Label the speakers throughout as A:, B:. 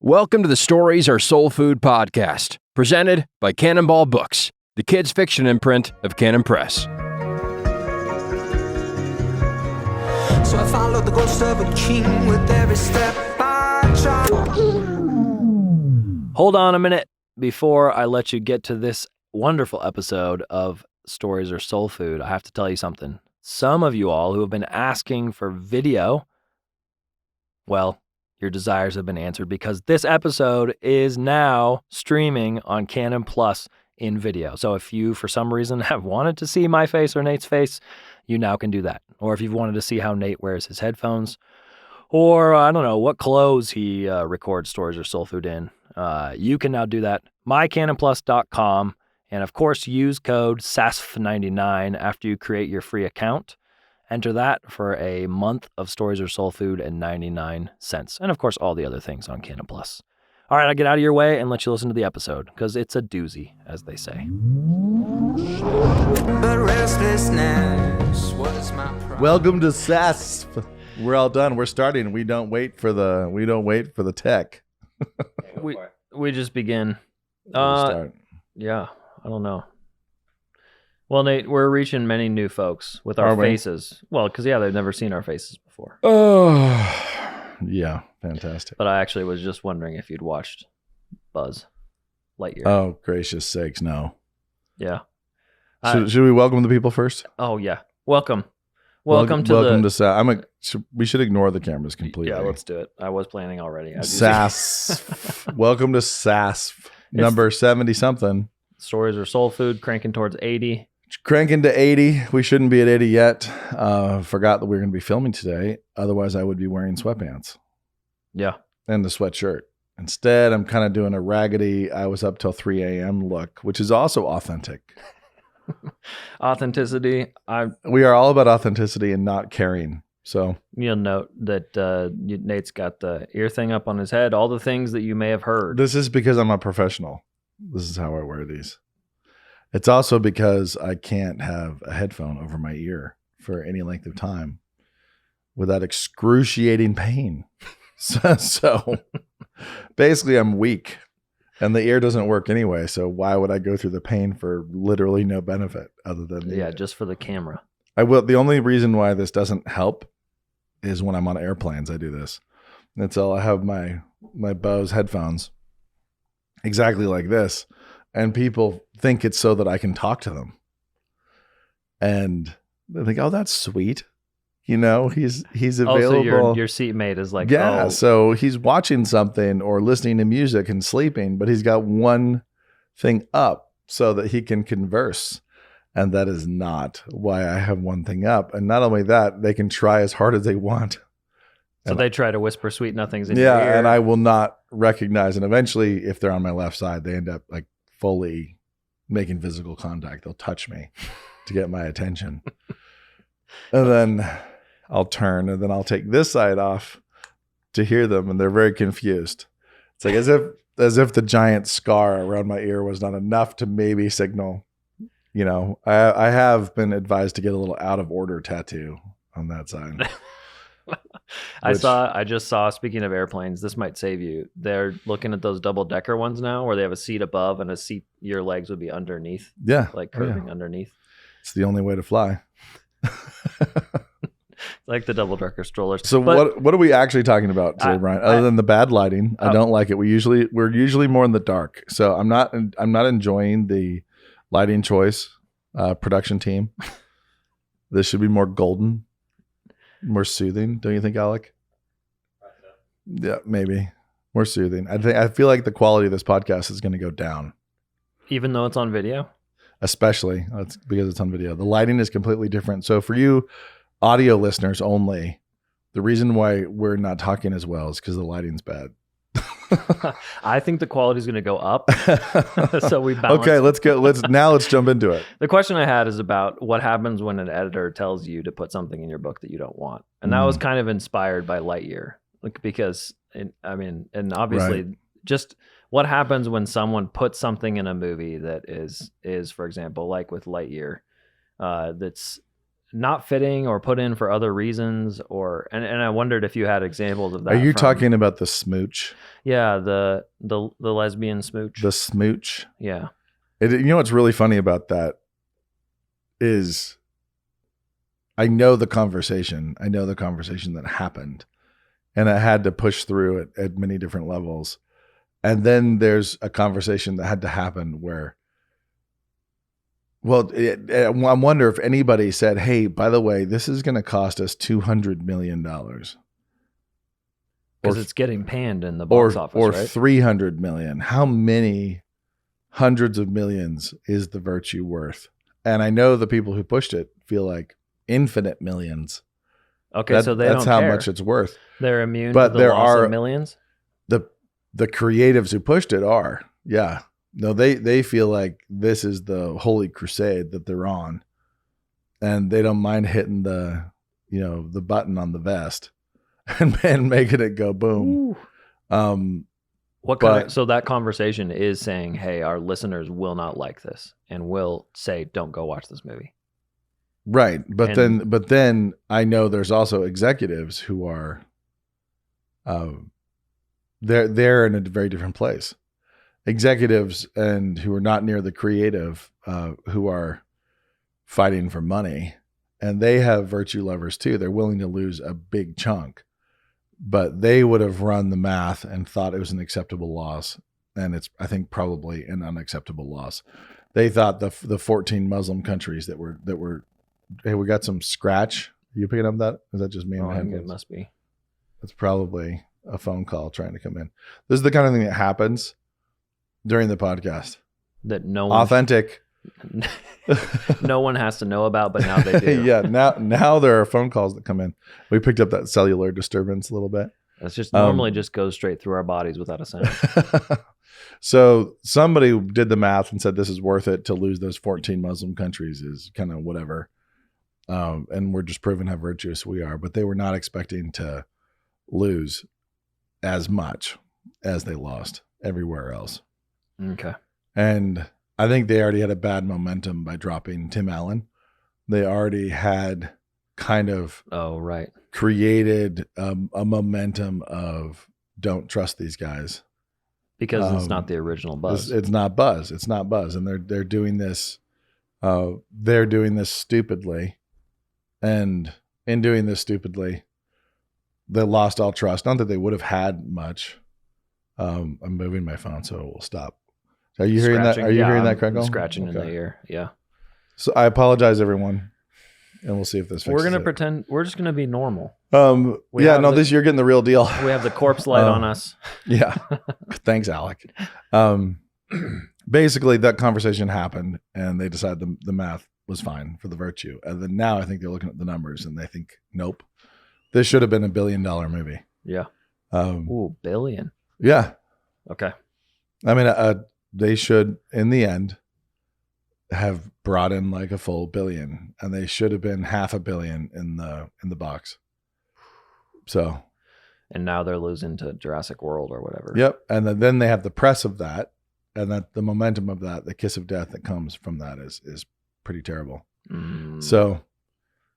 A: Welcome to the Stories Are Soul Food podcast, presented by Cannonball Books, the kids' fiction imprint of Cannon Press.
B: So I followed the ghost of a king with every step I tried.
C: Hold on a minute before I let you get to this wonderful episode of Stories Are Soul Food. I have to tell you something. Some of you all who have been asking for video, well, your desires have been answered because this episode is now streaming on canonplus in video. So if you, for some reason, have wanted to see my face or Nate's face, you now can do that. Or if you've wanted to see how Nate wears his headphones, or I don't know, what clothes he records Stories Are Soul Food in, you can now do that. mycanonplus.com. And of course, use code SASF99 after you create your free account. Enter that for a month of Stories Are Soul Food and 99 cents. And of course, all the other things on Canon Plus. All right, I'll get out of your way and let you listen to the episode, because it's a doozy, as they say.
B: But restlessness was my pride.
D: Welcome to SASF. We're all done. We're starting. We don't wait for the tech.
C: We just begin.
D: We'll start.
C: Yeah, I don't know. Well, Nate, we're reaching many new folks with our faces. Well, because, they've never seen our faces before.
D: Oh, yeah. Fantastic.
C: But I actually was just wondering if you'd watched Buzz Lightyear.
D: Oh, gracious sakes, no.
C: Yeah.
D: Should we welcome the people first?
C: Oh, yeah. Welcome to
D: SASF. We should ignore the cameras completely.
C: Yeah, let's do it. I was planning already.
D: SASF. Welcome to SASF. Number 70-something.
C: Stories Are Soul Food, cranking towards 80.
D: Cranking to 80. We shouldn't be at 80 yet. Forgot that we were going to be filming today. Otherwise, I would be wearing sweatpants.
C: Yeah.
D: And the sweatshirt. Instead, I'm kind of doing a raggedy, I was up till 3 a.m. look, which is also authentic.
C: Authenticity.
D: We are all about authenticity and not caring. So
C: you'll note that Nate's got the ear thing up on his head, all the things that you may have heard.
D: This is because I'm a professional. This is how I wear these. It's also because I can't have a headphone over my ear for any length of time without excruciating pain. So basically I'm weak and the ear doesn't work anyway. So why would I go through the pain for literally no benefit other than
C: just for the camera.
D: I will. The only reason why this doesn't help is when I'm on airplanes, I do this. And so I have my Bose headphones exactly like this. And people think it's so that I can talk to them. And they think, oh, that's sweet. You know, he's available.
C: So your seatmate is like,
D: yeah. So he's watching something or listening to music and sleeping, but he's got one thing up so that he can converse. And that is not why I have one thing up. And not only that, they can try as hard as they want.
C: So they try to whisper sweet nothings in your ear.
D: Yeah, and I will not recognize. And eventually, if they're on my left side, they end up like fully making physical contact. They'll touch me to get my attention. And then I'll turn and then I'll take this side off to hear them. And they're very confused. It's like as if the giant scar around my ear was not enough to maybe signal. You know, I have been advised to get a little out of order tattoo on that side.
C: I just saw, speaking of airplanes, this might save you. They're looking at those double-decker ones now where they have a seat above and a seat, your legs would be underneath.
D: Yeah.
C: Like curving underneath.
D: It's the only way to fly.
C: Like the double-decker strollers.
D: So what are we actually talking about today, Brian? Other than the bad lighting, I don't like it. We're usually more in the dark. So I'm not enjoying the lighting choice, production team. This should be more golden, more soothing. Don't you think, Alec? Yeah, maybe more soothing. I feel like the quality of this podcast is going to go down,
C: even though it's on video.
D: Especially because it's on video. The lighting is completely different. So for you audio listeners only, the reason why we're not talking as well is because the lighting's bad.
C: I think the quality is going to go up. So we balance.
D: Okay, let's jump into it.
C: The question I had is about what happens when an editor tells you to put something in your book that you don't want. And that was kind of inspired by Lightyear, because obviously just what happens when someone puts something in a movie that is, for example, like with Lightyear, that's not fitting or put in for other reasons, or and I wondered if you had examples of that.
D: Are you talking about the smooch?
C: Yeah, the lesbian smooch.
D: The smooch?
C: Yeah.
D: You know what's really funny about that is I know the conversation. I know the conversation that happened, and I had to push through it at many different levels. And then there's a conversation that had to happen where, well, I wonder if anybody said, hey, by the way, this is going to cost us $200 million.
C: Because it's getting panned in the box office,
D: or
C: right?
D: $300 million. How many hundreds of millions is the virtue worth? And I know the people who pushed it feel like infinite millions.
C: Okay, so
D: that's
C: don't
D: how
C: care.
D: much it's worth.
C: They're immune
D: But
C: to the
D: there
C: loss
D: are
C: of millions?
D: The creatives who pushed it are. Yeah. No, they feel like this is the holy crusade that they're on. And they don't mind hitting the button on the vest and making it go boom. So that conversation is saying, hey, our listeners will not like this and will say, don't go watch this movie. Right. But then I know there's also executives who are they're in a very different place. Executives and who are not near the creative, who are fighting for money, and they have virtue lovers too. They're willing to lose a big chunk, but they would have run the math and thought it was an acceptable loss. And it's, I think, probably an unacceptable loss. They thought the 14 Muslim countries that were, hey, we got some scratch. Are you picking up that? Is that just me?
C: I think it must be.
D: It's probably a phone call trying to come in. This is the kind of thing that happens during the podcast.
C: That no one
D: authentic.
C: No one has to know about, but now they do.
D: Yeah, now there are phone calls that come in. We picked up that cellular disturbance a little bit.
C: That's just normally just goes straight through our bodies without a sound.
D: So somebody did the math and said this is worth it to lose those 14 Muslim countries is kind of whatever. And we're just proving how virtuous we are. But they were not expecting to lose as much as they lost everywhere else.
C: Okay.
D: And I think they already had a bad momentum by dropping Tim Allen. They already had kind of created a momentum of don't trust these guys.
C: Because it's not the original Buzz.
D: It's not Buzz. It's not Buzz. And they're doing this stupidly. And in doing this stupidly, they lost all trust. Not that they would have had much. I'm moving my phone, so it will stop. Are you hearing that? Are you hearing that crackle?
C: Scratching in the ear. Yeah.
D: So I apologize, everyone, and we'll see if this fixes
C: We're gonna
D: it.
C: pretend we're just gonna be normal.
D: This you're getting the real deal.
C: We have the corpse light on us.
D: Yeah. Thanks, Alec. Basically, that conversation happened, and they decided the math was fine for the virtue. And then now I think they're looking at the numbers, and they think, nope, this should have been $1 billion movie.
C: Yeah. $1 billion.
D: Yeah.
C: Okay.
D: I mean, they should, in the end, have brought in like a full $1 billion, and they should have been $500 million in the box. So,
C: and now they're losing to Jurassic World or whatever.
D: Yep. And then they have the press of that, and that the momentum of that, the kiss of death that comes from that is pretty terrible. So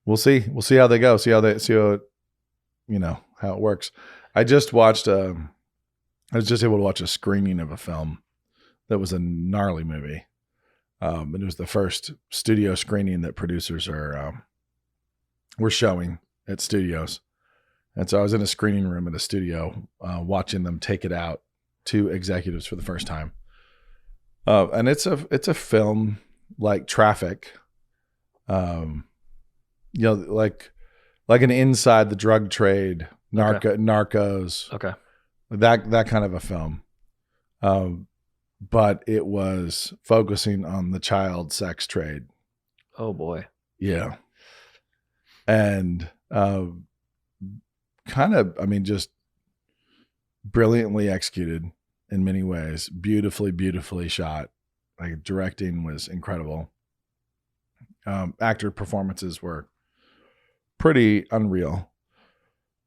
D: we'll see how they go. See how it, how it works. I just watched I was just able to watch a screening of a film that was a gnarly movie. And it was the first studio screening that producers were showing at studios. And so I was in a screening room at a studio watching them take it out to executives for the first time. And it's a film like Traffic, like an inside the drug trade, Narcos.
C: Okay.
D: That kind of a film. But it was focusing on the child sex trade.
C: Oh boy.
D: Yeah. And just brilliantly executed in many ways. Beautifully shot. Like directing was incredible. Actor performances were pretty unreal.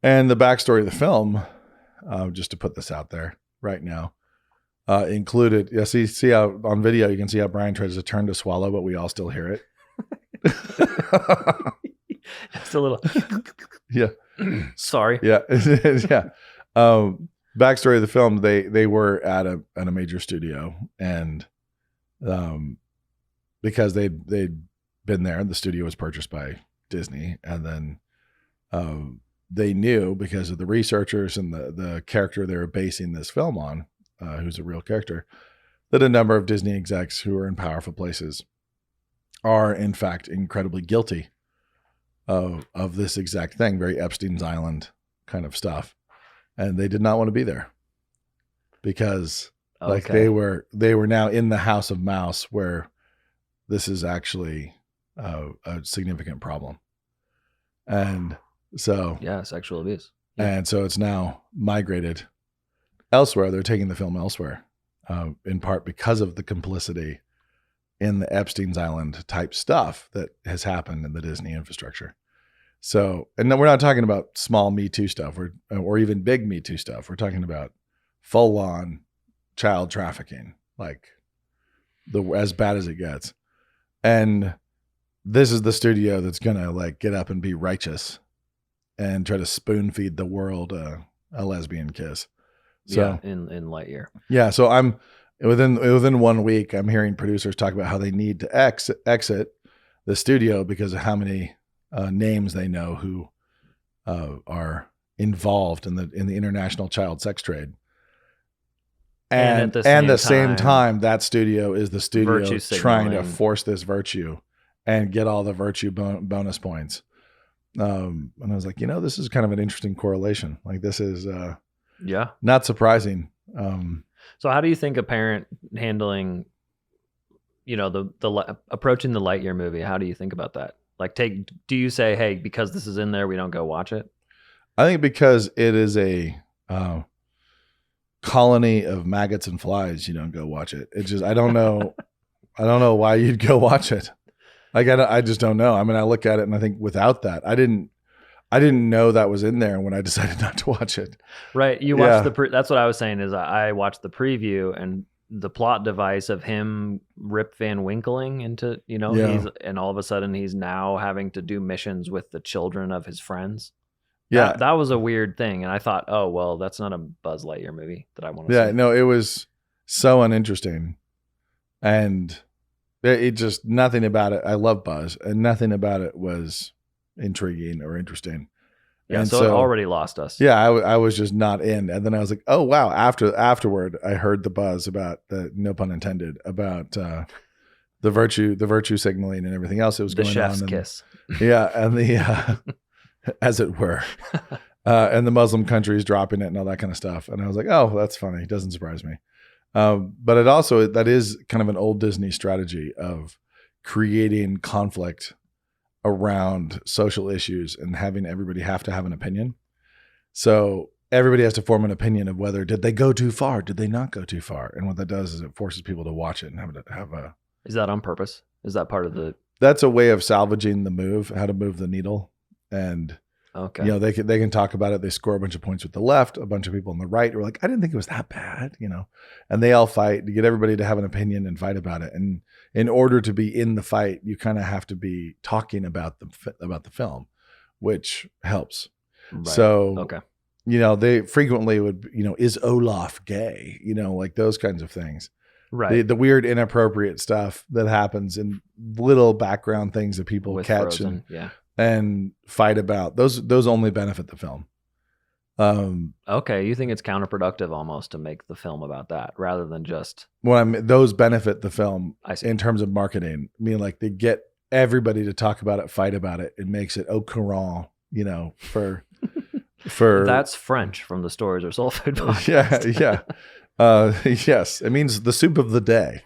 D: And the backstory of the film, just to put this out there right now, included, see how on video you can see how Brian tries to turn to swallow, but we all still hear it.
C: Just a little.
D: Yeah.
C: Sorry.
D: Yeah. Yeah. Backstory of the film, they were at a major studio, and because they'd been there, the studio was purchased by Disney, and then they knew, because of the researchers and the character they were basing this film on, who's a real character, that a number of Disney execs who are in powerful places are in fact incredibly guilty of this exact thing, very Epstein's Island kind of stuff. And they did not want to be there because like they were now in the house of mouse, where this is actually a significant problem. And so,
C: yeah, sexual abuse. Yeah.
D: And so it's now migrated elsewhere. They're taking the film elsewhere, in part because of the complicity in the Epstein's Island type stuff that has happened in the Disney infrastructure. So, and then we're not talking about small Me Too stuff or even big Me Too stuff. We're talking about full on child trafficking, like as bad as it gets. And this is the studio that's going to like get up and be righteous and try to spoon feed the world a lesbian kiss. So
C: yeah, in Lightyear.
D: Yeah. So I'm within 1 week, I'm hearing producers talk about how they need to exit the studio because of how many names they know who are involved in the international child sex trade. And at the same time, that studio is the studio trying to force this virtue and get all the virtue bonus points. And I was like, this is kind of an interesting correlation. Like this is not surprising.
C: So how do you think a parent handling, the approaching the Lightyear movie? How do you think about that? Like, do you say, hey, because this is in there, we don't go watch it?
D: I think because it is a colony of maggots and flies, you don't go watch it. It's just, I don't know why you'd go watch it. Like, I just don't know. I mean, I look at it and I think without that, I didn't know that was in there when I decided not to watch it.
C: Right. You watched that's what I was saying is I watched the preview and the plot device of him Rip Van Winkling into, and all of a sudden he's now having to do missions with the children of his friends. Yeah. That was a weird thing. And I thought, oh, well, that's not a Buzz Lightyear movie that I want to see.
D: Yeah, no, it was so uninteresting. And it just, nothing about it. I love Buzz, and nothing about it was intriguing or interesting.
C: Yeah, and so it already lost us.
D: Yeah, I was just not in. And then I was like, oh, wow. Afterward, I heard the buzz about no pun intended, about the virtue signaling and everything else that was going on. The
C: chef's kiss.
D: Yeah, and the, as it were, and the Muslim countries dropping it and all that kind of stuff. And I was like, oh, that's funny. It doesn't surprise me. But that is kind of an old Disney strategy of creating conflict around social issues and having everybody have to have an opinion. So everybody has to form an opinion of whether did they go too far, did they not go too far, and what that does is it forces people to watch it and have a.
C: Is that on purpose? Is that part of the?
D: That's a way of salvaging the move, how to move the needle, and
C: okay,
D: they can talk about it. They score a bunch of points with the left, a bunch of people on the right were like, I didn't think it was that bad, and they all fight to get everybody to have an opinion and fight about it. And in order to be in the fight, you kind of have to be talking about the film, which helps. Right. So,
C: okay.
D: They frequently would, is Olaf gay? Like those kinds of things.
C: Right.
D: The weird, inappropriate stuff that happens in little background things that people
C: with
D: catch
C: Frozen,
D: and fight about. Those only benefit the film.
C: Okay, you think it's counterproductive almost to make the film about that rather than just.
D: Those benefit the film
C: I see.
D: in terms of marketing. I mean, like they get everybody to talk about it, fight about it. It makes it au courant, for.
C: That's French from the Stories Are Soul Food podcast.
D: Yeah. Yes, it means the soup of the day.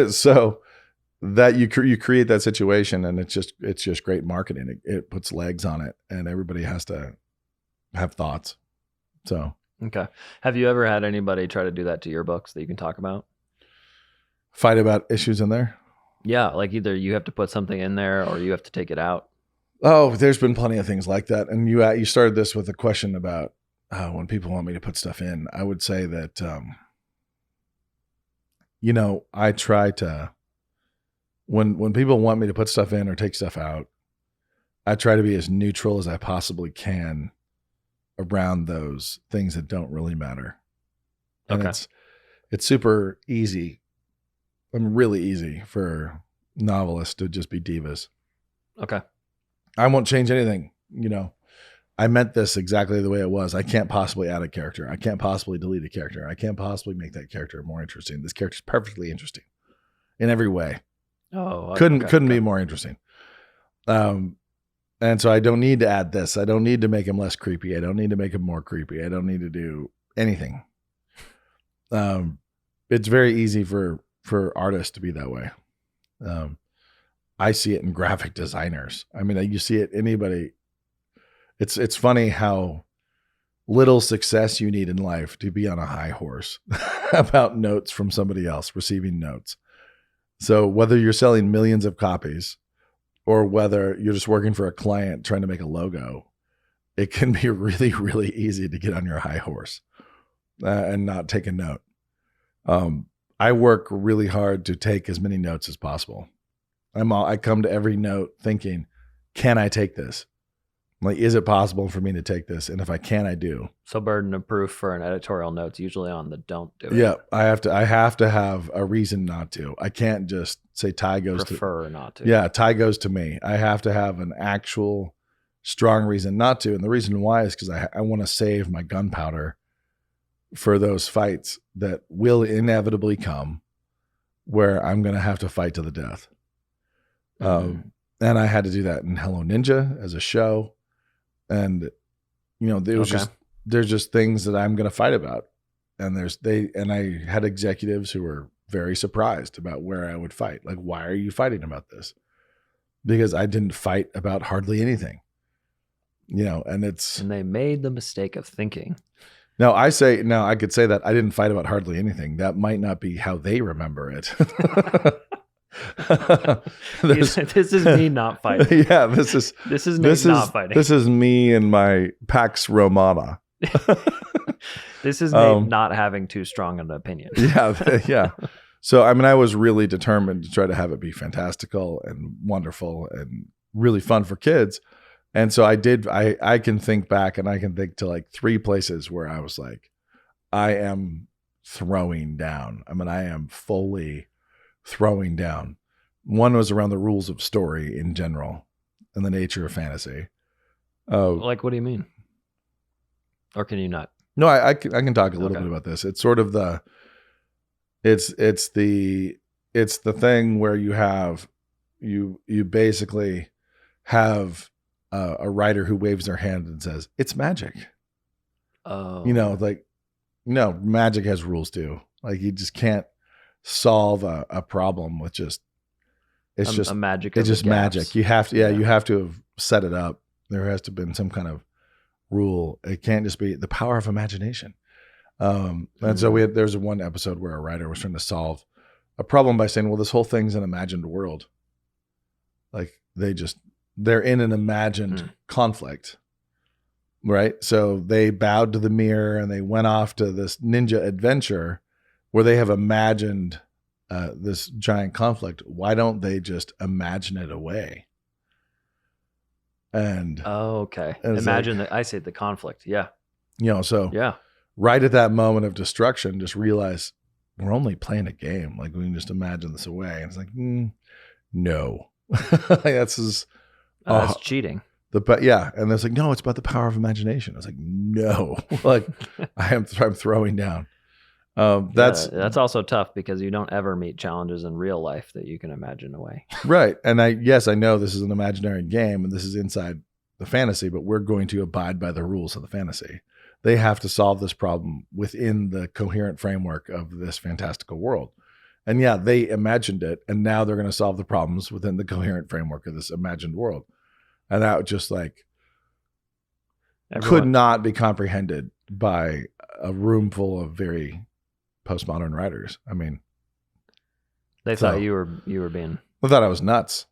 D: So that you create that situation, and it's just great marketing. It puts legs on it, and everybody has to have thoughts. So
C: okay, have you ever had anybody try to do that to your books that you can talk about?
D: Fight about issues in there?
C: Yeah, like either you have to put something in there or you have to take it out.
D: Oh, there's been plenty of things like that. And you started this with a question about when people want me to put stuff in. I would say that, I try to when people want me to put stuff in or take stuff out, I try to be as neutral as I possibly can around those things that don't really matter. And
C: Okay.
D: it's super easy. Really easy for novelists to just be divas.
C: Okay.
D: I won't change anything. You know, I meant this exactly the way it was. I can't possibly add a character. I can't possibly delete a character. I can't possibly make that character more interesting. This character's perfectly interesting in every way.
C: Oh,
D: Couldn't be more interesting. And so I don't need to add this. I don't need to make him less creepy. I don't need to make him more creepy. I don't need to do anything. It's very easy for artists to be that way. I see it in graphic designers. I mean, you see it anybody. It's funny how little success you need in life to be on a high horse about notes from somebody else, receiving notes. So whether you're selling millions of copies or whether you're just working for a client trying to make a logo, it can be really, really easy to get on your high horse and not take a note. I work really hard to take as many notes as possible. I come to every note thinking, can I take this? Like, is it possible for me to take this? And if I can, I do.
C: So burden of proof for an editorial note's usually on the don't do it.
D: Yeah, I have to have a reason not to. I can't just say Ty goes
C: Prefer not to.
D: Yeah, Ty goes to me. I have to have an actual strong reason not to. And the reason why is because I want to save my gunpowder for those fights that will inevitably come where I'm going to have to fight to the death. And I had to do that in Hello Ninja as a show. And, you know, there's just things that I'm going to fight about. And I had executives who were very surprised about where I would fight. Like, why are you fighting about this? Because I didn't fight about hardly anything, you know, and they
C: made the mistake of thinking.
D: I could say that I didn't fight about hardly anything. That might not be how they remember it.
C: This is me not fighting.
D: Yeah, this is
C: not fighting.
D: This is me and my Pax Romana.
C: This is Nate not having too strong an opinion.
D: Yeah. So, I mean, I was really determined to try to have it be fantastical and wonderful and really fun for kids. And so I did, I can think back and I can think to like 3 places where I was like, I am throwing down. I mean, I am fully throwing down. One was around the rules of story in general and the nature of fantasy.
C: Like, what do you mean? Or can you not?
D: No, I can talk a little bit about this. It's sort of it's the thing where you basically have a writer who waves their hand and says, it's magic.
C: Oh.
D: You know, like, no, magic has rules too. Like, you just can't solve a problem with just magic. It's just magic. You have to, you have to have set it up. There has to have been some kind of rule. It can't just be the power of imagination. And so there's one episode where a writer was trying to solve a problem by saying, well, this whole thing's an imagined world. Like, they're in an imagined conflict, right? So they bowed to the mirror and they went off to this ninja adventure where they have imagined this giant conflict. Why don't they just imagine it away? And
C: okay. Imagine I say the conflict. Yeah.
D: You know, so right at that moment of destruction, just realize we're only playing a game. Like, we can just imagine this away. And it's like, no, that's
C: cheating.
D: And it's like, no, it's about the power of imagination. I was like, no, like I'm throwing down. That's
C: also tough because you don't ever meet challenges in real life that you can imagine away.
D: Right. And I know this is an imaginary game and this is inside the fantasy, but we're going to abide by the rules of the fantasy. They have to solve this problem within the coherent framework of this fantastical world. And they imagined it, and now they're going to solve the problems within the coherent framework of this imagined world. And that just could not be comprehended by a room full of very postmodern writers. I mean,
C: they thought you were being.
D: They thought I was nuts.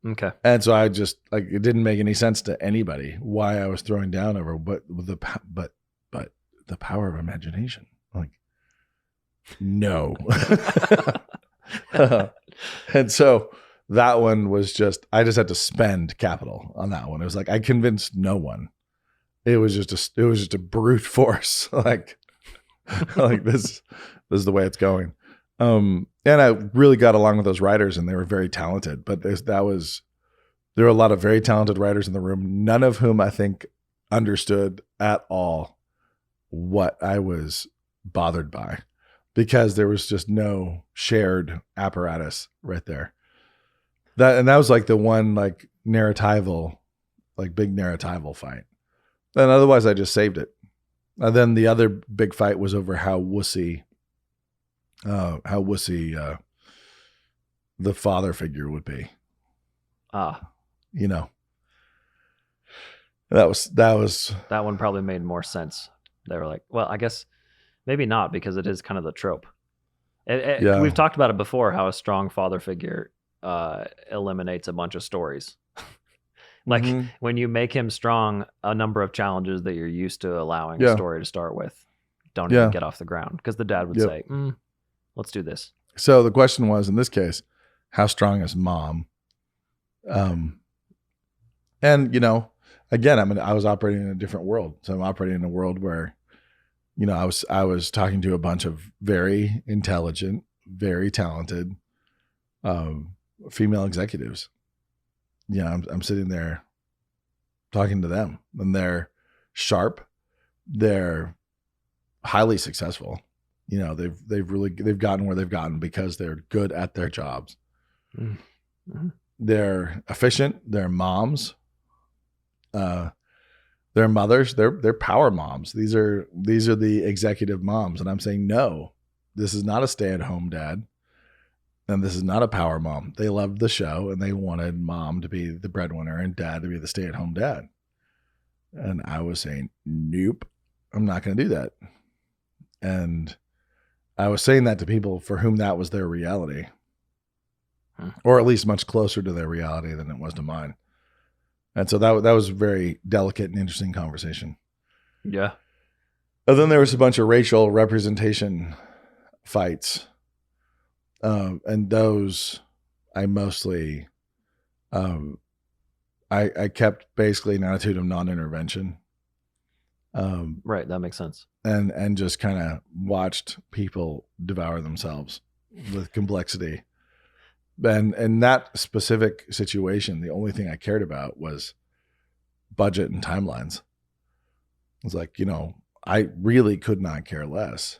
C: Okay.
D: And so I just it didn't make any sense to anybody why I was throwing down over, but the power of imagination. Like, no. And so that one was I just had to spend capital on that one. It was like, I convinced no one. It was just a brute force. like this is the way it's going. And I really got along with those writers, and they were very talented, but there were a lot of very talented writers in the room, none of whom I think understood at all what I was bothered by, because there was just no shared apparatus right there. That was like the one like narratival, like big narratival fight. And otherwise I just saved it. And then the other big fight was over how wussy the father figure would be. You know, that
C: one probably made more sense. They were like, well, I guess maybe not, because it is kind of the trope.
D: Yeah.
C: We've talked about it before, how a strong father figure eliminates a bunch of stories. Like when you make him strong, a number of challenges that you're used to allowing a story to start with don't even get off the ground, because the dad would say, let's do this.
D: So the question was, in this case, how strong is mom? And you know, again, I was operating in a different world. So I'm operating in a world where, you know, I was talking to a bunch of very intelligent, very talented, female executives. You know, I'm sitting there talking to them, and they're sharp. They're highly successful. You know, they've gotten where they've gotten because they're good at their jobs. Mm-hmm. They're efficient. They're moms. They're mothers. They're power moms. These are the executive moms. And I'm saying, no, this is not a stay-at-home dad. And this is not a power mom. They loved the show, and they wanted mom to be the breadwinner and dad to be the stay-at-home dad. And I was saying, nope, I'm not going to do that. And I was saying that to people for whom that was their reality, or at least much closer to their reality than it was to mine. And so that was a very delicate and interesting conversation.
C: Yeah.
D: And then there was a bunch of racial representation fights. And those I mostly, I kept basically an attitude of non-intervention.
C: Right. That makes sense.
D: And just kind of watched people devour themselves with complexity. And in that specific situation, the only thing I cared about was budget and timelines. It was like, you know, I really could not care less.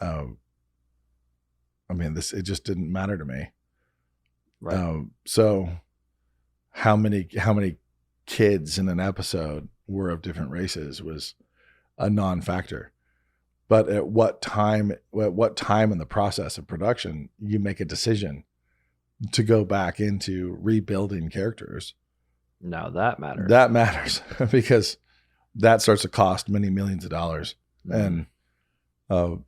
D: I mean, it just didn't matter to me.
C: Right.
D: So how many kids in an episode were of different races was a non-factor. But at what time in the process of production you make a decision to go back into rebuilding characters.
C: Now that matters.
D: That matters because that starts to cost many millions of dollars. And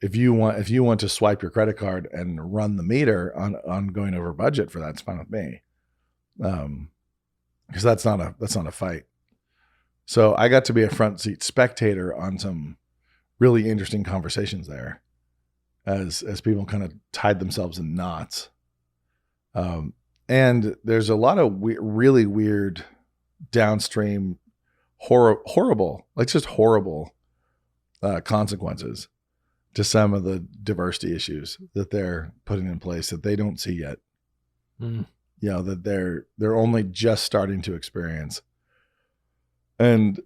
D: if you want to swipe your credit card and run the meter on going over budget for that, it's fine with me. Because that's not a fight. So I got to be a front seat spectator on some really interesting conversations there, as people kind of tied themselves in knots. And there's a lot of really weird downstream horrible consequences to some of the diversity issues that they're putting in place that they don't see yet. You know, that they're only just starting to experience. And,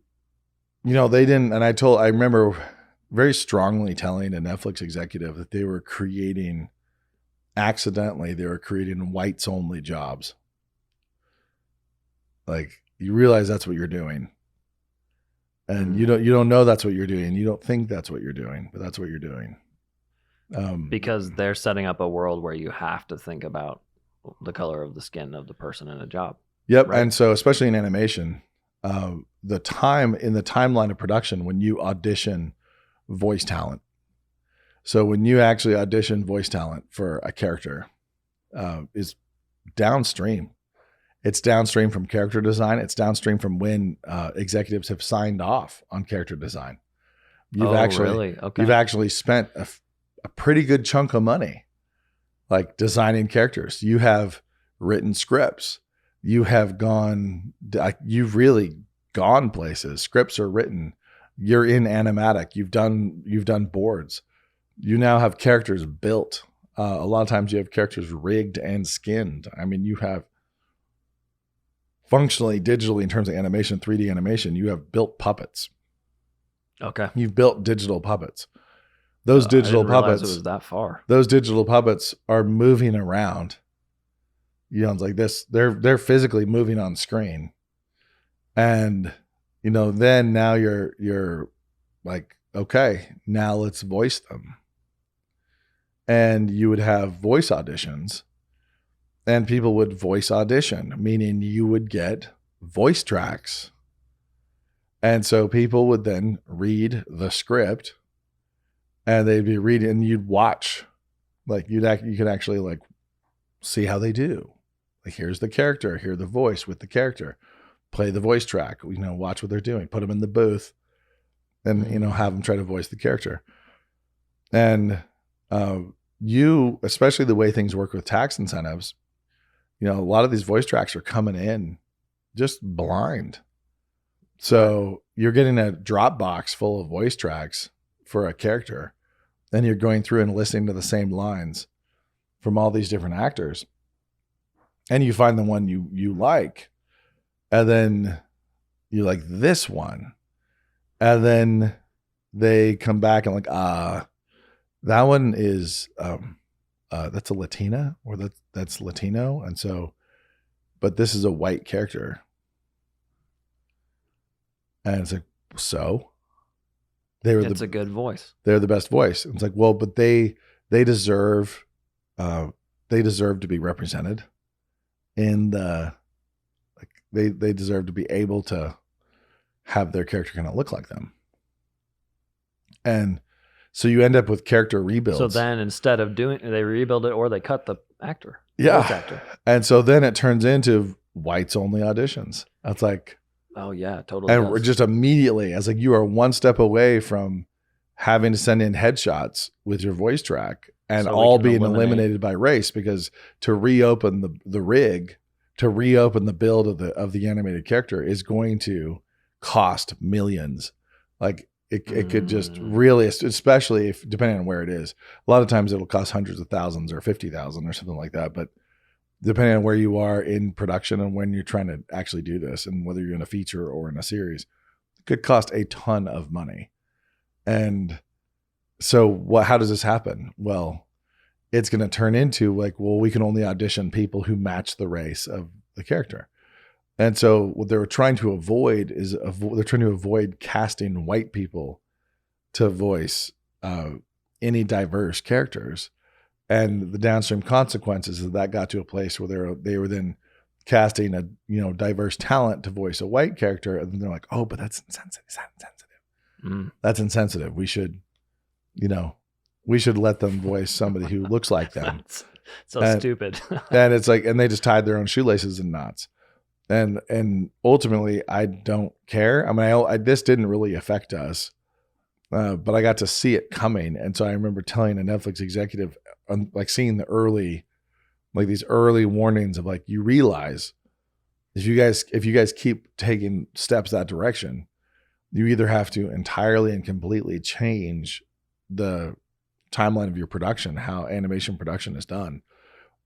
D: you know, they didn't, and I remember very strongly telling a Netflix executive that they were creating whites only jobs. Like, you realize that's what you're doing. And you don't know that's what you're doing. You don't think that's what you're doing, but that's what you're doing.
C: Because they're setting up a world where you have to think about the color of the skin of the person in a job.
D: Yep.
C: Right?
D: And so, especially in animation, the timeline of production, when you audition voice talent. So when you actually audition voice talent for a character, is downstream. It's downstream from character design. It's downstream from when executives have signed off on character design. You've actually spent a pretty good chunk of money, like designing characters. You have written scripts. You have you've really gone places. Scripts are written. You're in animatic. You've done boards. You now have characters built. A lot of times you have characters rigged and skinned. I mean, you have functionally, digitally, in terms of animation, 3D animation, you have built puppets.
C: Okay.
D: You've built digital puppets. Those digital
C: I didn't realize
D: puppets,
C: it was that far.
D: those digital puppets are moving around. You know, it's like this. They're physically moving on screen, and you know, then now you're like, okay, now let's voice them. And you would have voice auditions, and people would voice audition, meaning you would get voice tracks. And so people would then read the script, and they'd be reading, and you'd watch, like you could actually like see how they do. Like, here's the character, hear the voice with the character, play the voice track, you know, watch what they're doing, put them in the booth, and, you know, have them try to voice the character. And you, especially the way things work with tax incentives, you know, a lot of these voice tracks are coming in just blind. So you're getting a Dropbox full of voice tracks for a character, and you're going through and listening to the same lines from all these different actors. And you find the one you like, and then you like this one, and then they come back and like, that one is that's a Latina, or that's Latino, and so, but this is a white character, and it's like, so it's
C: a good voice.
D: They're the best voice. It's like, well, but they deserve to be represented in the, like, they deserve to be able to have their character kind of look like them. And so you end up with character rebuilds.
C: So then instead of they rebuild it, or they cut the actor.
D: Yeah.
C: Voice actor.
D: And so then it turns into whites only auditions. That's like,
C: oh yeah, totally.
D: and we're just immediately, as like, you are one step away from having to send in headshots with your voice track, and
C: So we
D: all
C: can
D: being
C: eliminate-
D: eliminated by race, because to reopen the rig, to reopen the build of the animated character is going to cost millions. Like it could just really, especially if, depending on where it is, a lot of times it'll cost hundreds of thousands or 50,000 or something like that. But depending on where you are in production and when you're trying to actually do this, and whether you're in a feature or in a series, it could cost a ton of money. And so how does this happen? Well, it's going to turn into like, well, we can only audition people who match the race of the character. And so what they're trying to avoid is they're trying to avoid casting white people to voice any diverse characters. And the downstream consequences is that got to a place where they were then casting a, you know, diverse talent to voice a white character, and then they're like, oh, but that's insensitive. That's insensitive. We should let them voice somebody who looks like them.
C: Stupid.
D: And it's like, and they just tied their own shoelaces in knots. And ultimately, I don't care. I mean, this didn't really affect us, but I got to see it coming. And so I remember telling a Netflix executive, like, seeing the early, like, these early warnings of like, you realize if you guys keep taking steps that direction, you either have to entirely and completely change the timeline of your production, how animation production is done,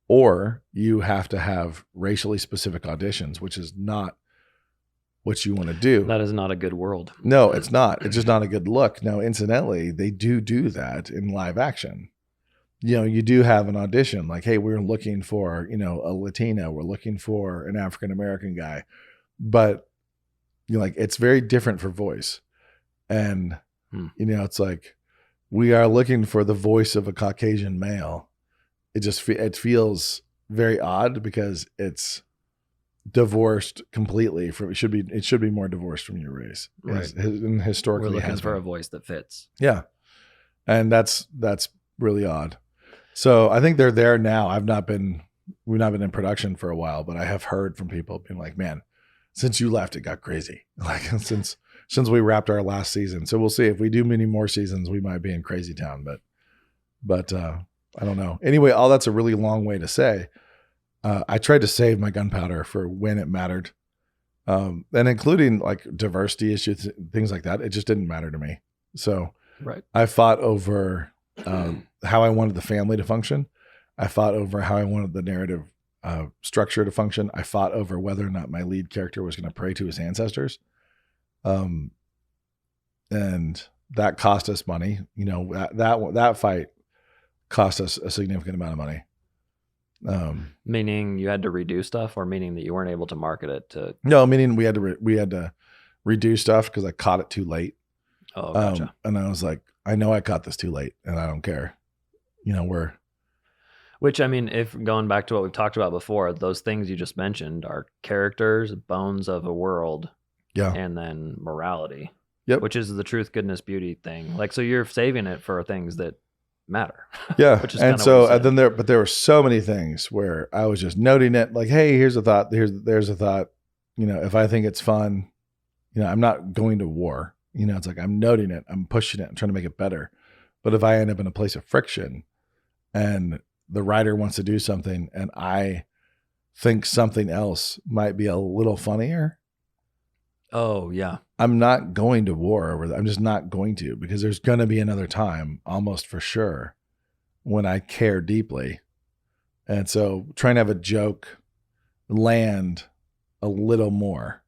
D: or you have to have racially specific auditions, which is not what you want to do.
C: That is not a good world.
D: No, it's not. It's just not a good look. Now, incidentally, they do that in live action. You know, you do have an audition like, hey, we're looking for, you know, a Latino, we're looking for an African-American guy, but you know, like, it's very different for voice. And, you know, it's like, we are looking for the voice of a Caucasian male. It feels very odd because it's divorced completely from, it should be more divorced from your race.
C: Right.
D: And historically
C: We're looking
D: has
C: for
D: been.
C: a voice that fits.
D: Yeah. And that's really odd. So I think they're there now. We've not been in production for a while, but I have heard from people being like, man, since you left, it got crazy. Like, since we wrapped our last season. So we'll see if we do many more seasons, we might be in crazy town, but I don't know. Anyway, all that's a really long way to say, I tried to save my gunpowder for when it mattered. And including like diversity issues, things like that. It just didn't matter to me. So
C: Right.
D: I fought over how I wanted the family to function. I fought over how I wanted the narrative structure to function. I fought over whether or not my lead character was going to pray to his ancestors. And that cost us money. You know, that fight cost us a significant amount of money.
C: Meaning you had to redo stuff, or meaning that you weren't able to market it to?
D: No, meaning we had to redo stuff because I caught it too late.
C: Oh, gotcha.
D: And I was like, I know I caught this too late, and I don't care. You know,
C: Which, I mean, if going back to what we've talked about before, those things you just mentioned are characters, bones of a world, and then morality.
D: Yep.
C: Which is the truth, goodness, beauty thing. Like, so you're saving it for things that matter.
D: Yeah.
C: Which is
D: and so then there were so many things where I was just noting it, like, hey, here's a thought. There's a thought. You know, if I think it's fun, you know, I'm not going to war. You know, it's like I'm noting it, I'm pushing it, I'm trying to make it better. But if I end up in a place of friction and the writer wants to do something and I think something else might be a little funnier.
C: Oh, yeah.
D: I'm not going to war over that. I'm just not going to, because there's going to be another time, almost for sure, when I care deeply. And so trying to have a joke land a little more,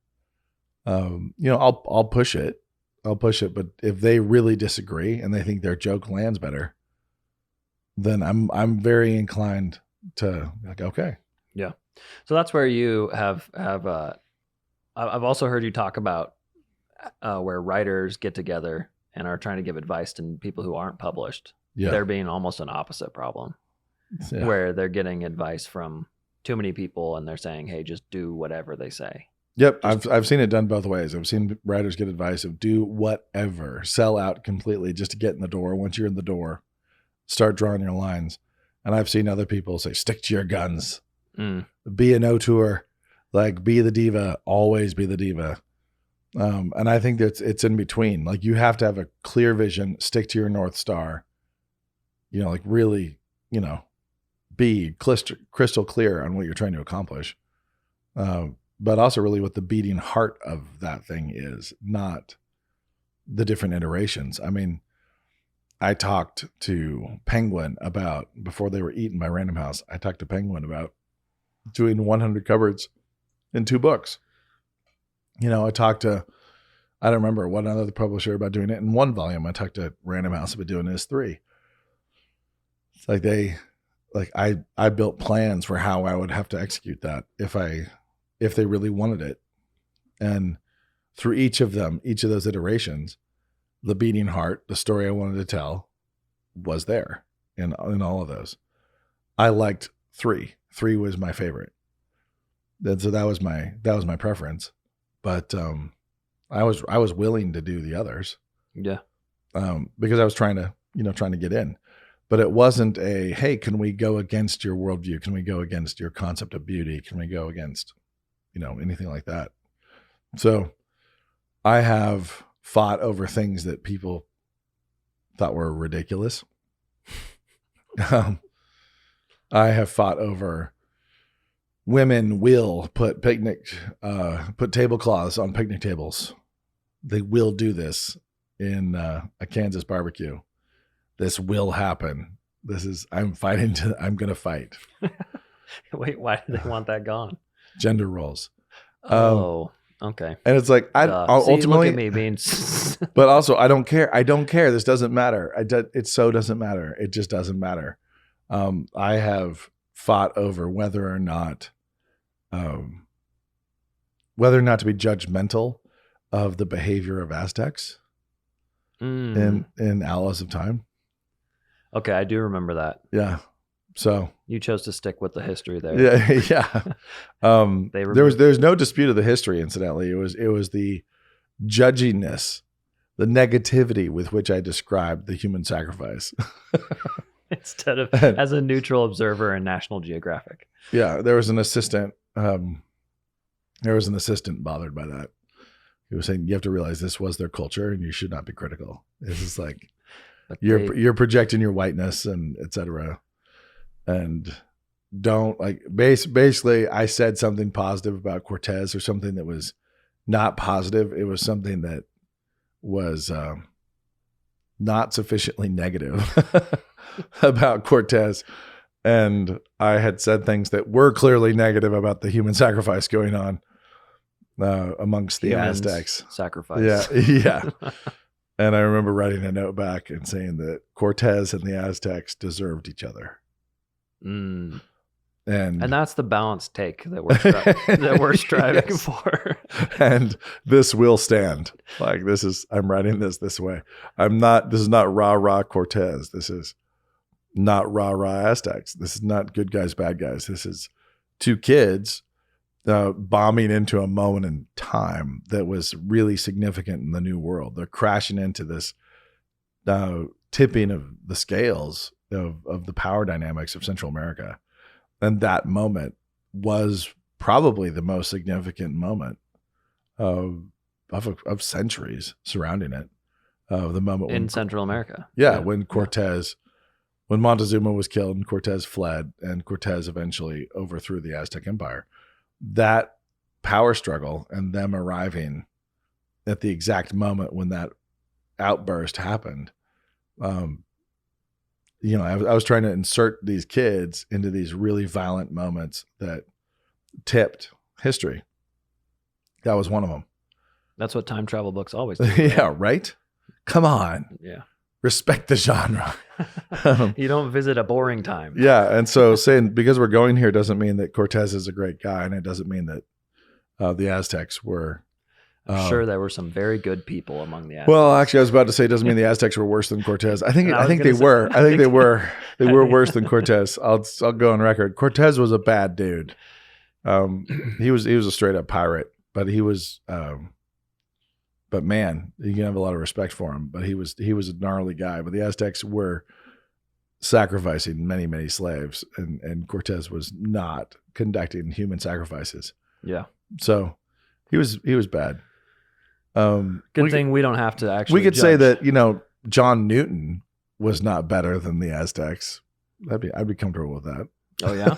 D: you know, I'll push it. But if they really disagree and they think their joke lands better, then I'm very inclined to like, okay.
C: Yeah. So that's where you have I've also heard you talk about where writers get together and are trying to give advice to people who aren't published.
D: Yeah.
C: There being almost an opposite problem, where they're getting advice from too many people and they're saying, hey, just do whatever they say.
D: Yep. I've seen it done both ways. I've seen writers get advice of do whatever, sell out completely just to get in the door. Once you're in the door, start drawing your lines. And I've seen other people say, stick to your guns, be an auteur, like be the diva, always be the diva. And I think that it's in between. Like you have to have a clear vision, stick to your North Star, you know, like really, you know, be crystal clear on what you're trying to accomplish. But also really what the beating heart of that thing is, not the different iterations. I mean, I talked to Penguin about, before they were eaten by Random House, I talked to Penguin about doing 100 cupboards in 2 books. You know, I talked to, I don't remember what another publisher about doing it in 1 volume. I talked to Random House about doing it as 3. It's like I built plans for how I would have to execute that if they really wanted it. And through each of those iterations, the beating heart, the story I wanted to tell was there in all of those. I liked 3. 3 was my favorite. And so that was my preference. But I was willing to do the others.
C: Yeah.
D: Because I was trying to get in. But it wasn't a, hey, can we go against your worldview? Can we go against your concept of beauty? Can we go against, you know, anything like that? So I have fought over things that people thought were ridiculous. I have fought over women will put tablecloths on picnic tables. They will do this in a Kansas barbecue. This will happen. I'm going to fight.
C: Wait, why do they want that gone?
D: Gender roles.
C: Okay.
D: And it's like, ultimately,
C: look at me being,
D: but also I don't care. This doesn't matter. It so doesn't matter. It just doesn't matter. I have fought over whether or not to be judgmental of the behavior of Aztecs in Allies of Time.
C: Okay. I do remember that.
D: Yeah. So
C: you chose to stick with the history there.
D: Yeah. There's no dispute of the history, incidentally. It was the judginess, the negativity with which I described the human sacrifice.
C: Instead of as a neutral observer in National Geographic.
D: Yeah. There was an assistant bothered by that. He was saying, you have to realize this was their culture and you should not be critical. This is like, you're projecting your whiteness and et cetera. And don't like basically I said something positive about Cortez or something that was not positive. It was something that was not sufficiently negative about Cortez. And I had said things that were clearly negative about the human sacrifice going on amongst the
C: Humans
D: Aztecs.
C: Sacrifice.
D: Yeah. And I remember writing a note back and saying that Cortez and the Aztecs deserved each other.
C: Mm.
D: And
C: that's the balanced take that we're striving
D: Yes.
C: for.
D: And this will stand. Like I'm writing this way. This is not rah Cortez. This is not rah Aztecs. This is not good guys, bad guys. This is two kids bombing into a moment in time that was really significant in the New World. They're crashing into this tipping of the scales of the power dynamics of Central America. And that moment was probably the most significant moment of centuries surrounding it. The moment
C: in Central America.
D: Yeah, when when Montezuma was killed and Cortez fled and Cortez eventually overthrew the Aztec Empire. That power struggle and them arriving at the exact moment when that outburst happened. I was trying to insert these kids into these really violent moments that tipped history. That was one of them.
C: That's what time travel books always do.
D: Yeah, right? Come on.
C: Yeah.
D: Respect the genre.
C: You don't visit a boring time.
D: Yeah. And so saying because we're going here doesn't mean that Cortez is a great guy, and it doesn't mean that the Aztecs were.
C: I'm sure there were some very good people among the Aztecs.
D: Well, actually, I was about to say it doesn't mean the Aztecs were worse than Cortez. I think they were. I think they were. They were worse than Cortez. I'll go on record. Cortez was a bad dude. He was a straight up pirate, but he was. But man, you can have a lot of respect for him. But he was a gnarly guy. But the Aztecs were sacrificing many, many slaves, and Cortez was not conducting human sacrifices.
C: Yeah.
D: So he was bad.
C: Good thing we don't have to actually.
D: We could
C: judge.
D: say that John Newton was not better than the Aztecs. I'd be comfortable with that.
C: Oh yeah.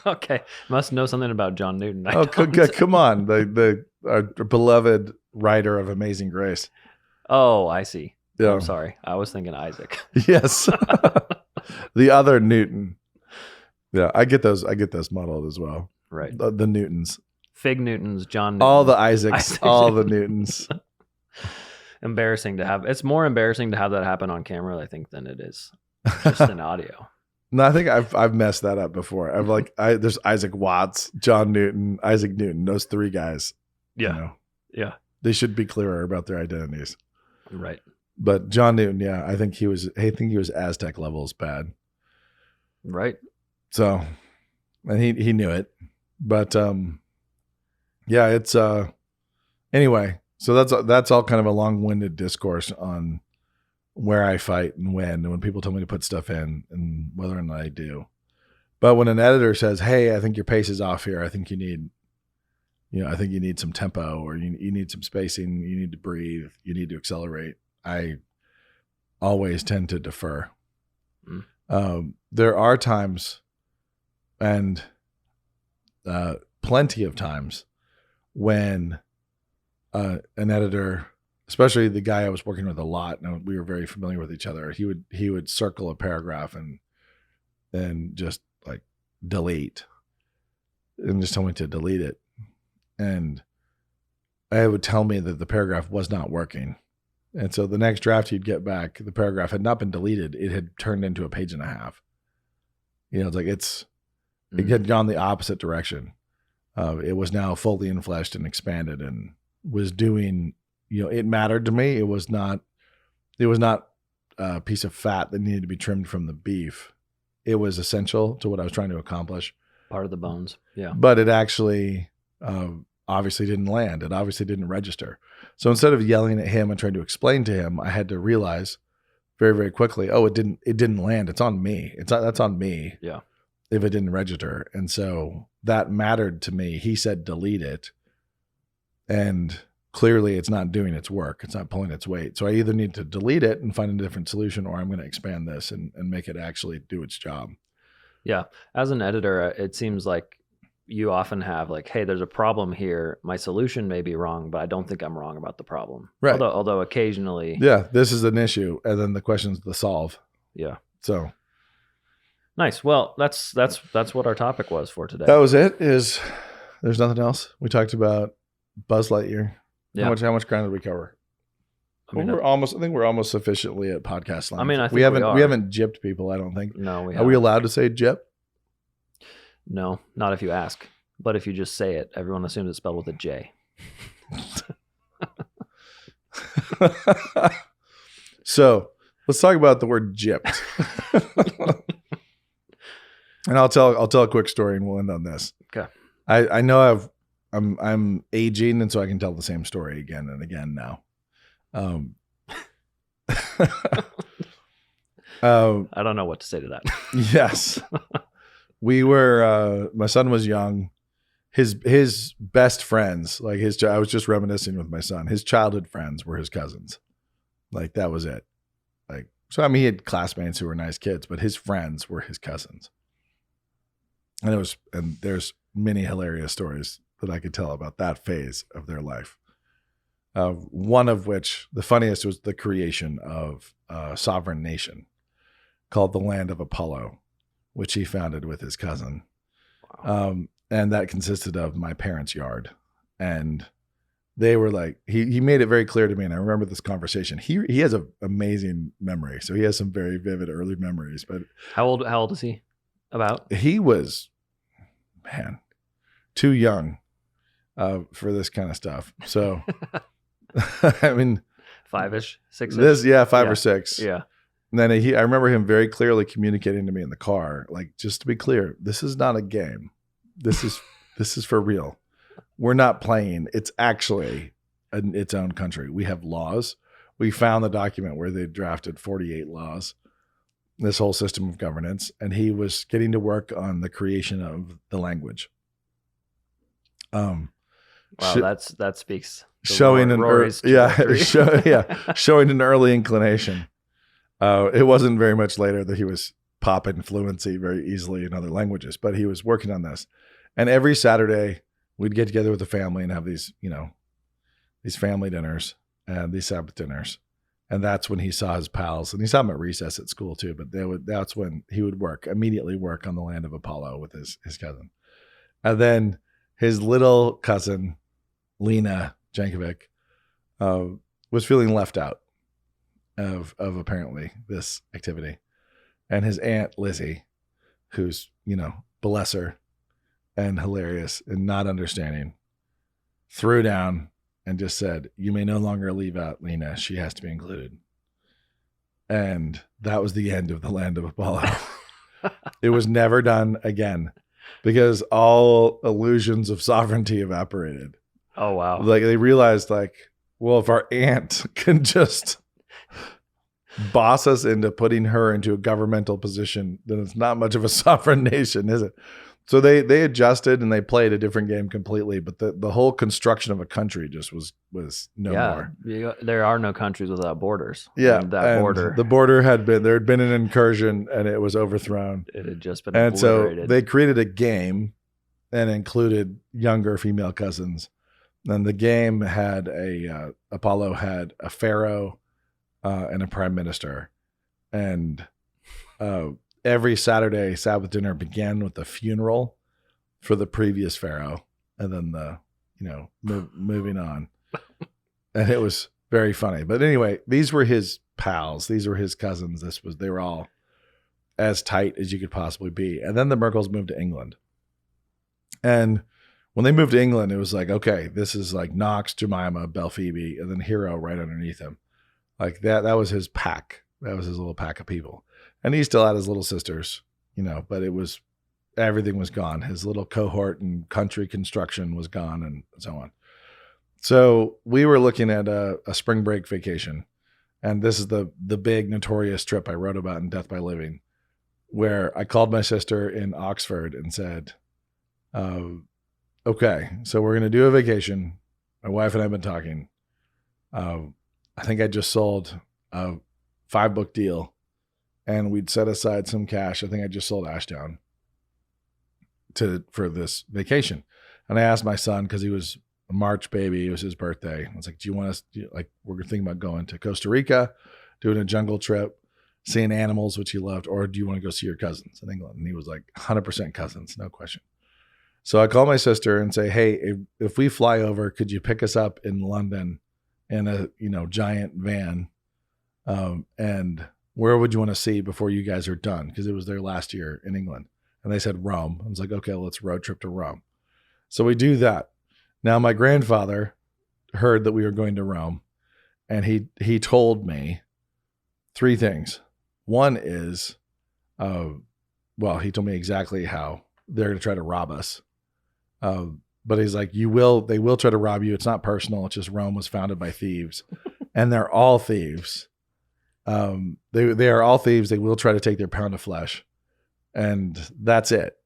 C: Okay. Must know something about John Newton.
D: Come on, our beloved writer of Amazing Grace.
C: Oh, I see.
D: Yeah.
C: I'm sorry. I was thinking Isaac.
D: Yes, the other Newton. Yeah, I get those modeled as well.
C: Right.
D: The Newtons.
C: Fig Newtons, John Newton.
D: All the Isaacs, all the Newtons.
C: Embarrassing to have. It's more embarrassing to have that happen on camera, I think, than it is just in audio.
D: No, I think I've messed that up before. There's Isaac Watts, John Newton, Isaac Newton, those three guys.
C: Yeah. Yeah.
D: They should be clearer about their identities.
C: Right.
D: But John Newton, yeah, I think he was Aztec levels bad.
C: Right.
D: So, and he knew it. But yeah, it's anyway, so that's all kind of a long-winded discourse on where I fight and when people tell me to put stuff in and whether or not I do. But when an editor says, "Hey, I think your pace is off here. I think you need some tempo, or you need some spacing. You need to breathe. You need to accelerate." I always tend to defer. There are times, and plenty of times, when an editor, especially the guy I was working with a lot, and we were very familiar with each other, he would circle a paragraph and just like delete, and just tell me to delete it. And it would tell me that the paragraph was not working. And so the next draft you'd get back, the paragraph had not been deleted. It had turned into a page and a half. It's like it had gone the opposite direction. It was now fully infleshed and expanded and was doing, it mattered to me. It was not a piece of fat that needed to be trimmed from the beef. It was essential to what I was trying to accomplish.
C: Part of the bones. Yeah.
D: But it actually obviously didn't land. It obviously didn't register. So instead of yelling at him and trying to explain to him, I had to realize very, very quickly, it didn't land. It's on me. That's on me.
C: Yeah.
D: If it didn't register. And so that mattered to me. He said, delete it. And clearly it's not doing its work. It's not pulling its weight. So I either need to delete it and find a different solution, or I'm going to expand this and make it actually do its job.
C: Yeah. As an editor, it seems like you often have like, hey, there's a problem here. My solution may be wrong, but I don't think I'm wrong about the problem.
D: Right.
C: Although occasionally.
D: Yeah, this is an issue. And then the question's to solve.
C: Yeah.
D: So
C: Nice. Well, that's what our topic was for today.
D: that was it. There's nothing else. We talked about Buzz Lightyear.
C: Yeah.
D: How much ground did we cover?
C: I mean,
D: I think we're almost sufficiently at podcast length.
C: I mean, I think
D: we
C: we are.
D: haven't gypped people, I don't think.
C: No, we
D: Are we
C: haven't.
D: allowed to say gyp?
C: No, not if you ask. But if you just say it, everyone assumes it's spelled with a J.
D: So let's talk about the word gypped. And I'll tell a quick story and we'll end on this.
C: Okay.
D: I know I'm aging, and so I can tell the same story again and again now.
C: I don't know what to say to that.
D: Yes. We were my son was young. His best friends, like I was just reminiscing with my son. His childhood friends were his cousins. Like that was it. Like so I mean he had classmates who were nice kids, but his friends were his cousins. And there's many hilarious stories that I could tell about that phase of their life. One of which, the funniest, was the creation of a sovereign nation called the Land of Apollo, which he founded with his cousin.
C: Wow.
D: And that consisted of my parents' yard. And they were like, he made it very clear to me, and I remember this conversation. He has an amazing memory, so he has some very vivid early memories. But
C: How old is he? About?
D: he was, man, too young for this kind of stuff. So, I mean,
C: 5-ish, 6-ish?
D: five
C: Yeah.
D: or six.
C: Yeah.
D: And then I remember him very clearly communicating to me in the car, like, just to be clear, this is not a game. This is for real. We're not playing. It's actually its own country. We have laws. We found the document where they drafted 48 laws, this whole system of governance, and he was getting to work on the creation of the language.
C: Wow, that speaks. to
D: Showing
C: Rory's
D: showing an early inclination. It wasn't very much later that he was popping fluency very easily in other languages, but he was working on this. And every Saturday we'd get together with the family and have these family dinners and these Sabbath dinners. And that's when he saw his pals, and he saw them at recess at school too. But that's when he would immediately work on the Land of Apollo with his cousin. And then his little cousin, Lena Jankovic, was feeling left out of apparently this activity. And his aunt, Lizzie, who's, bless her and hilarious and not understanding, threw down and just said, "You may no longer leave out Lena. She has to be included." And that was the end of the Land of Apollo. It was never done again because all illusions of sovereignty evaporated.
C: Oh, wow.
D: Like they realized, well, if our aunt can just boss us into putting her into a governmental position, then it's not much of a sovereign nation, is it? So they adjusted and they played a different game completely, but the whole construction of a country just was no more.
C: There are no countries without borders.
D: Yeah,
C: And
D: the border there had been an incursion and it was overthrown.
C: It had just been
D: And
C: obliterated.
D: so they created a game and included younger female cousins. And the game had Apollo had a pharaoh and a prime minister, and every Saturday Sabbath dinner began with the funeral for the previous pharaoh, and then moving on. And it was very funny. But anyway, these were his pals. These were his cousins. They were all as tight as you could possibly be. And then the Merkels moved to England. And when they moved to England, it was like, okay, this is like Knox, Jemima, Belphoebe, and then Hero right underneath him. Like that was his pack. That was his little pack of people. And he still had his little sisters, but everything was gone. His little cohort and country construction was gone and so on. So we were looking at a spring break vacation. And this is the big notorious trip I wrote about in Death by Living, where I called my sister in Oxford and said, okay, so we're going to do a vacation. My wife and I have been talking. I think I just sold a 5-book deal and we'd set aside some cash. I think I just sold Ashdown for this vacation. And I asked my son, because he was a March baby, it was his birthday. I was like, do you want us, we're thinking about going to Costa Rica, doing a jungle trip, seeing animals, which he loved, or do you want to go see your cousins in England? And he was like, 100% cousins, no question. So I call my sister and say, hey, if we fly over, could you pick us up in London in a, giant van? And where would you want to see before you guys are done? Because it was their last year in England. And they said Rome. I was like, okay, let's road trip to Rome. So we do that. Now my grandfather heard that we were going to Rome, and he told me 3 things. One is, he told me exactly how they're going to try to rob us. But he's like, they will try to rob you. It's not personal. It's just Rome was founded by thieves, and they're all thieves. They are all thieves. They will try to take their pound of flesh, and that's it.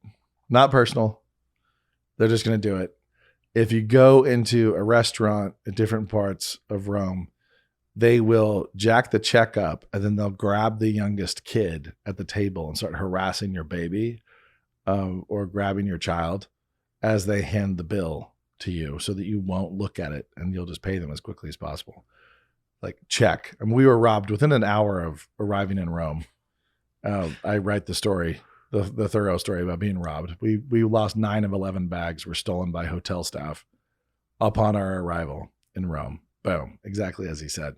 D: Not personal. They're just going to do it. If you go into a restaurant in different parts of Rome, they will jack the check up, and then they'll grab the youngest kid at the table and start harassing your baby, or grabbing your child as they hand the bill to you, so that you won't look at it and you'll just pay them as quickly as possible. Like, check. I mean, we were robbed within an hour of arriving in Rome. I write the story, the thorough story about being robbed. We lost 9 of 11 bags were stolen by hotel staff upon our arrival in Rome. Boom. Exactly as he said.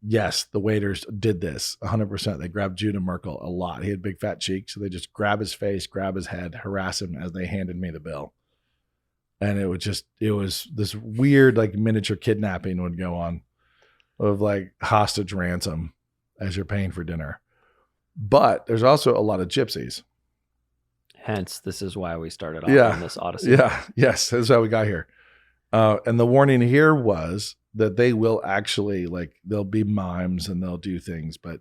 D: Yes, the waiters did this 100%. They grabbed Judah Merkel a lot. He had big fat cheeks. So they just grab his face, grab his head, harass him as they handed me the bill. And it was this weird, like, miniature kidnapping would go on of like hostage ransom as you're paying for dinner. But there's also a lot of gypsies.
C: Hence, this is why we started off on this odyssey.
D: Yeah. Yes. That's how we got here. And the warning here was that they will actually, they'll be mimes and they'll do things, but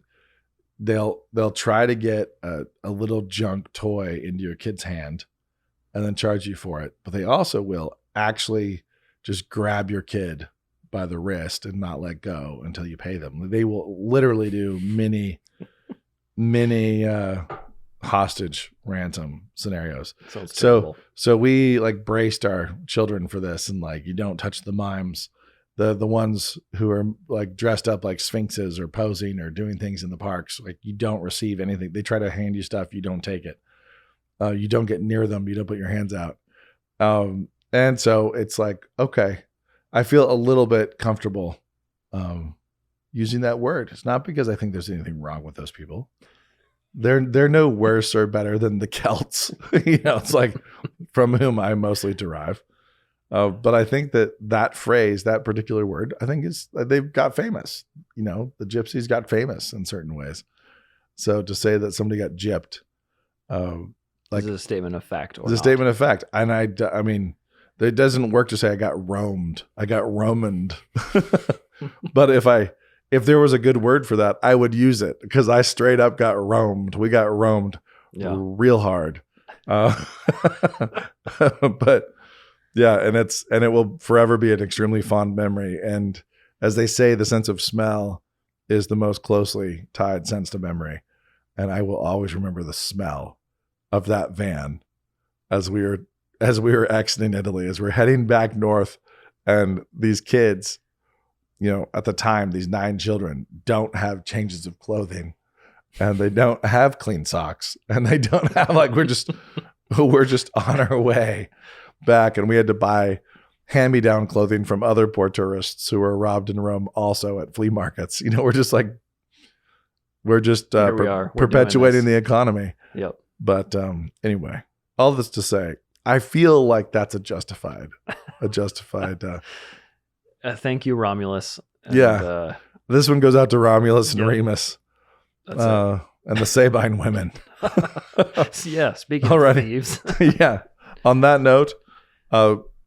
D: they'll try to get a little junk toy into your kid's hand and then charge you for it. But they also will actually just grab your kid by the wrist and not let go until you pay them. They will literally do mini hostage ransom scenarios.
C: Sounds terrible.
D: So we braced our children for this, and you don't touch the mimes, the ones who are dressed up like sphinxes or posing or doing things in the parks. You don't receive anything. They try to hand you stuff, you don't take it. You don't get near them. You don't put your hands out. And so it's okay, I feel a little bit comfortable using that word. It's not because I think there's anything wrong with those people. They're no worse or better than the Celts. It's from whom I mostly derive. But I think that phrase, that particular word, I think they've got famous. The gypsies got famous in certain ways. So to say that somebody got gypped,
C: is it a statement of fact?
D: It's a statement of fact. And I mean, it doesn't work to say I got roamed. I got Romaned. But if there was a good word for that, I would use it, because I straight up got roamed. We got roamed real hard. But yeah, and it will forever be an extremely fond memory. And as they say, the sense of smell is the most closely tied sense to memory. And I will always remember the smell of that van as we were exiting Italy, as we're heading back north, and these kids, at the time, these 9 children don't have changes of clothing, and they don't have clean socks, and they don't have we're just on our way back, and we had to buy hand-me-down clothing from other poor tourists who were robbed in Rome, also at flea markets. We're just perpetuating the economy.
C: Yep.
D: But anyway, all this to say, I feel like that's a justified.
C: Thank you, Romulus.
D: And, this one goes out to Romulus and Remus,
C: That's
D: and the Sabine women.
C: Yeah, speaking of thieves.
D: Yeah. On that note,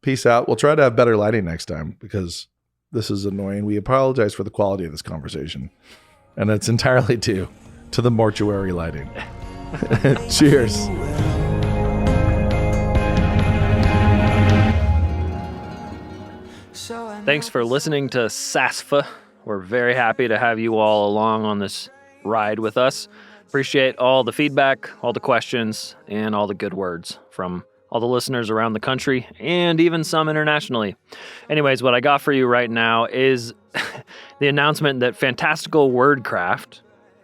D: peace out. We'll try to have better lighting next time, because this is annoying. We apologize for the quality of this conversation, and it's entirely due to the mortuary lighting. Cheers.
C: Thanks for listening to SASF. We're very happy to have you all along on this ride with us. Appreciate all the feedback, all the questions, and all the good words from all the listeners around the country and even some internationally. Anyways, what I got for you right now is the announcement that Fantastical Wordcraft,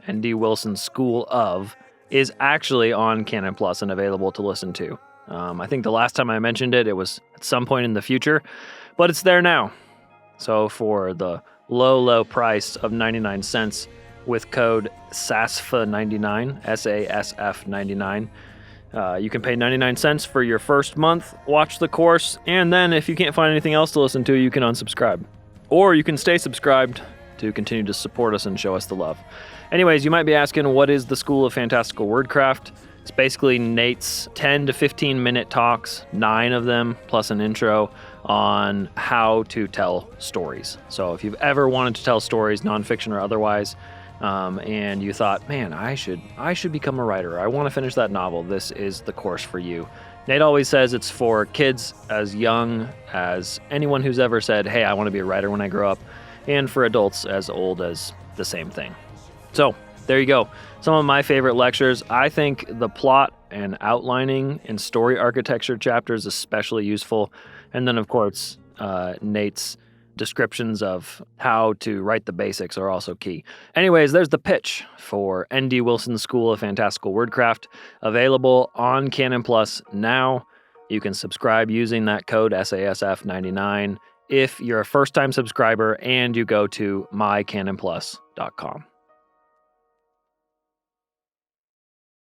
C: N.D. Wilson's School of, is actually on Canon Plus and available to listen to. I think the last time I mentioned it, it was at some point in the future, but it's there now. So for the low price of 99 cents with code SASF99, SASF 99, you can pay 99 cents for your first month, watch the course, and then if you can't find anything else to listen to, you can unsubscribe. Or you can stay subscribed to continue to support us and show us the love. Anyways, you might be asking, what is the School of Fantastical Wordcraft? It's basically Nate's 10 to 15 minute talks, 9 of them, plus an intro on how to tell stories. So if you've ever wanted to tell stories, nonfiction or otherwise, and you thought, man, I should become a writer. I want to finish that novel. This is the course for you. Nate always says it's for kids as young as anyone who's ever said, hey, I want to be a writer when I grow up, and for adults as old as the same thing. So there you go. Some of my favorite lectures. I think the plot and outlining and story architecture chapter is especially useful. And then, of course, Nate's descriptions of how to write the basics are also key. Anyways, there's the pitch for N.D. Wilson's School of Fantastical Wordcraft, available on Canon Plus now. You can subscribe using that code SASF99 if you're a first-time subscriber and you go to mycanonplus.com.